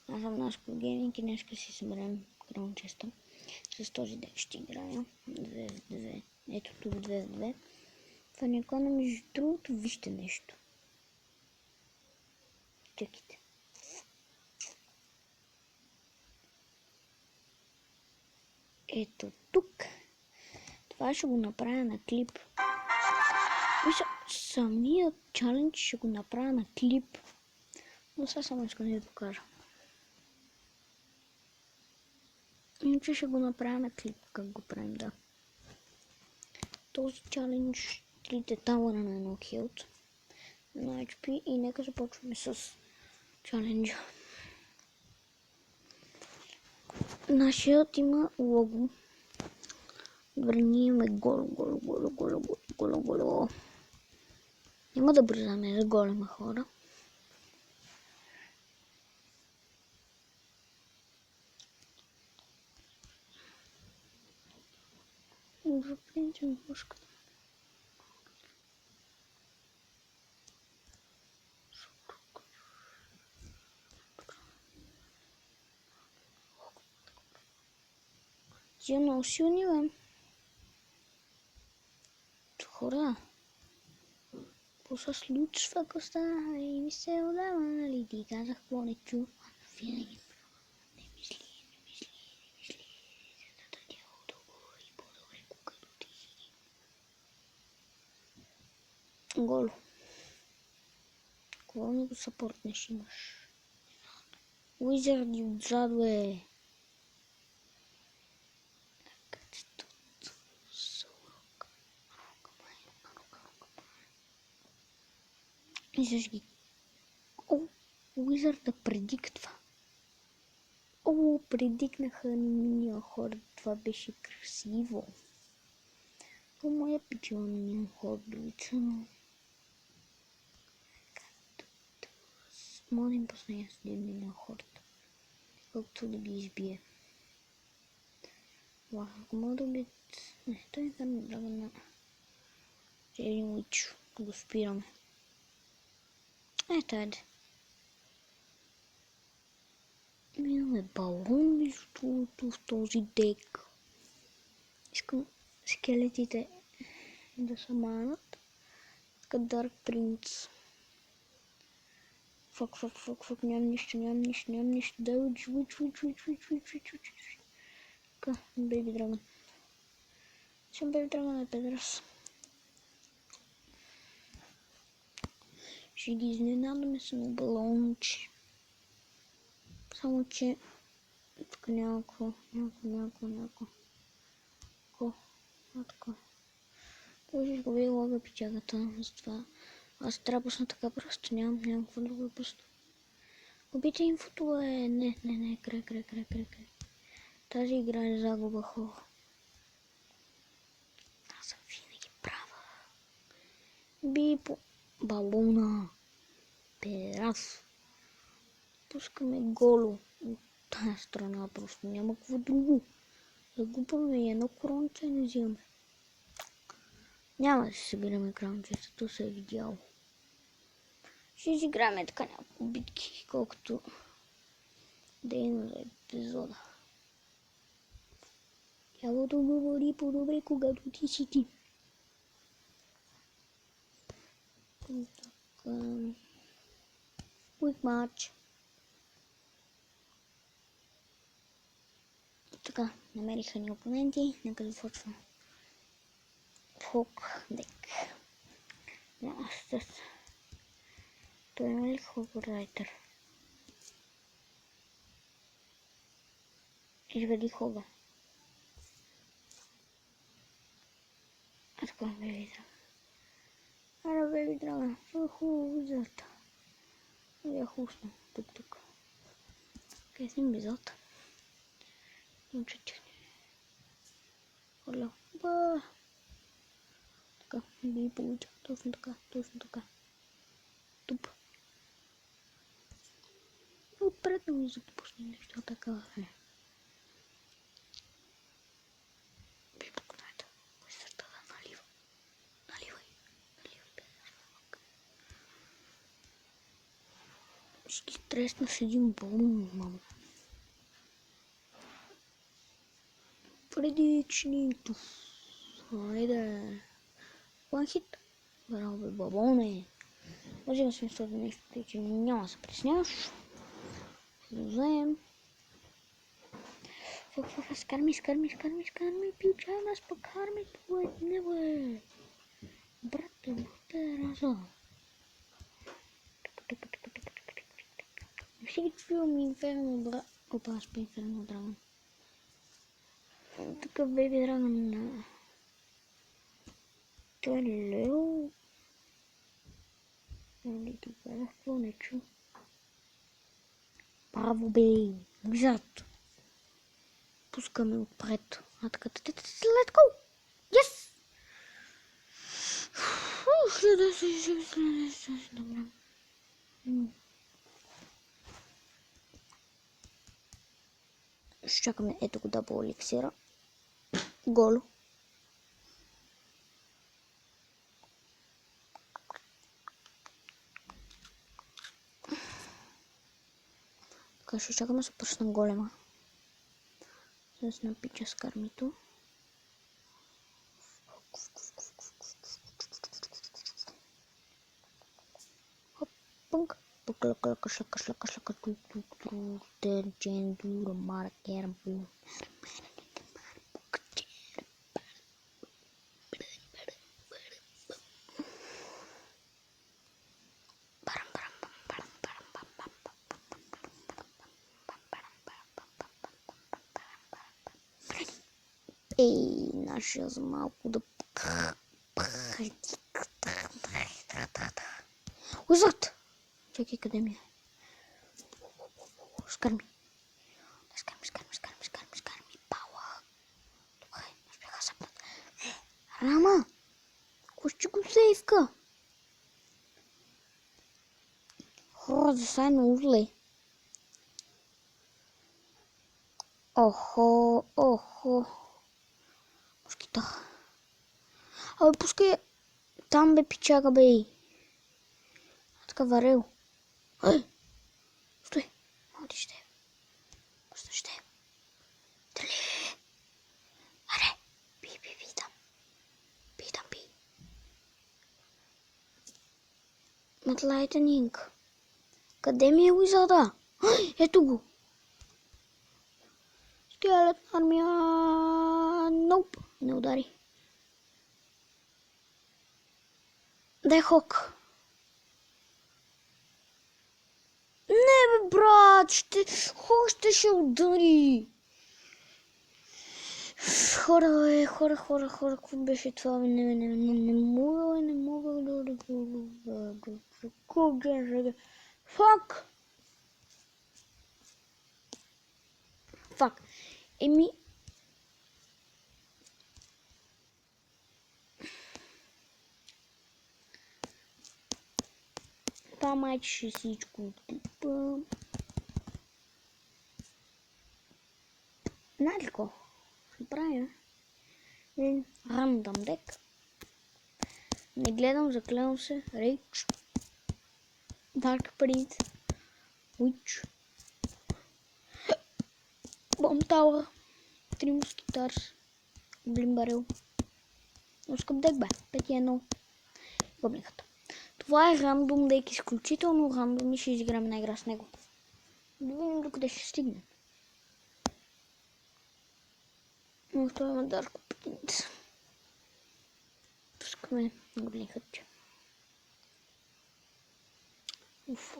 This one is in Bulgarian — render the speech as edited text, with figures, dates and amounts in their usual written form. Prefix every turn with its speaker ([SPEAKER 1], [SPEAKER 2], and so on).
[SPEAKER 1] Аз съм Наско Гейминг и днес си съберем Crown Chest. С този дек ще играя 2v2. Ето тук 2v2. Това не икона, между другото, вижте нещо. Чекайте. Ето тук. Това ще го направя на клип. Мисля, самият чалендж ще го направя на клип. Но сега само искам да ви покажа. Иначе ще го направя на клип, как го правим, да. Този чалендж, 3 тавъра на едно хилт, на HP и нека започваме с чаленджа. Нашият има лого. Добре, ние имаме голо. Няма да бързаме за голема хора. За принцип, пушката. Тия много силни, бе. Хора. Какво се случва, Коста? И ми се отдава, нали? Ти казах, какво не чу. Винаги. Не мисли. Сетата тялото говори по-добре, когато ти си. Голо. Какво ми го съпортнеш имаш? Уизарди отзад, бе. Виждаш ги. Уизър да предиктва. Предикнаха миньон хора. Това беше красиво. По моя пичила миньон хора долица, но... Мога да им пусна с един миньон хората. Колкото да ги избие. Ако мога да убият... Не, той е карна драга на... един личо. Го спираме. Ето, айде. Имаме балон между другото в този дек. Искам скелетите да се манат. Така Dark Prince. Фак, нямам нищо. Дай уч. Така, Baby Dragon. Съм Baby Dragon, педрас. Ще ги изненадаме с едно балонче. Само че тук някакво. Така. Той ще изгуби лога пичагата, затова аз трябва да пусна така просто, нямам какво друго да пусна. Убийте инфото, не, край. Тази игра е загуба, хора. Аз съм винаги права. Би по балона. Педерас. Пускаме голо от тая страна, просто няма какво друго. Загубваме и едно кронце не взимаме. Няма да се събираме крончето, се е видяло. Ще изиграме така няколко битки, колкото да има за епизода. Тялото говори по-добре, когато ти си ти. Quick match. Така, намериха ни опоненти, нека започвам. Хок дек. Той има ли Хограйтер? Изведи Хога. А така, Baby Dragon. Ара, Baby Dragon. Хубаво визата. Я хусна. Тук. Къде си визата? Научите. Холя. Ба. Така, би получа. Точно така. Туп. Отпред да ми започне нещо такава. Би покнете. Висърта да налива. Наливай. Ще ги интересно с един бум, мама. Предичнито. Хайде. One хит. Браво, бе, бабоне. Може да смисъл да нещо, че няма да се присняваш. Да вземем. Скарми, пича, нас покарми, твое небе. Брате, бухте раза. Всеки чувам Инферно Драгон. Опа, аз по Инферно Драгон. Такъв бейби драгон на... Той е Лео. Нали ти казах, какво не чу. Браво, бей! Виждат! Пускаме отпред. А така, let's go! Yes! Добре. Ще чакаме ето го дабл еликсира. Голо. Така ще чакаме да се почна голема. С напича с кармито. Пънк. Шлака. Джендура, маркерам. Ей, нашия за малко да... Узат! Чакай, къде ми е? Скарми. Пауа. Добре, не бяха съпнат. Рама! Кощи го сейвка? Хора, засайно узле. Охо. Мушкита. Абе, пускай там, бе, пичага, бе. Така варел. Стой. Малко ще. Просто ще. Дали? Аре. Би там. Би. Над лайтнинг. Къде ми е уизада? Ето го. Скелет армия. Ноп. Не удари. Дай хок. Не, бе, брат, ще удари. Хора, какво беше това? Не мога да... Фак! Еми... Това майче ще всичко оттипам. Знаете какво? Ще правя един рандъм дек. Не гледам, заклевам се. Рейдж. Dark Prince. Witch. Bomb Tower. 3 мускитарс. Гоблин барел. Но скъп дек, бе. 5-1. Гоблинката. Това е рандом дек, изключително рандом и ще изиграме на игра с него. Да видим докъде ще стигне. Но това има Dark Prince. Пускаме гоблинката. Уф.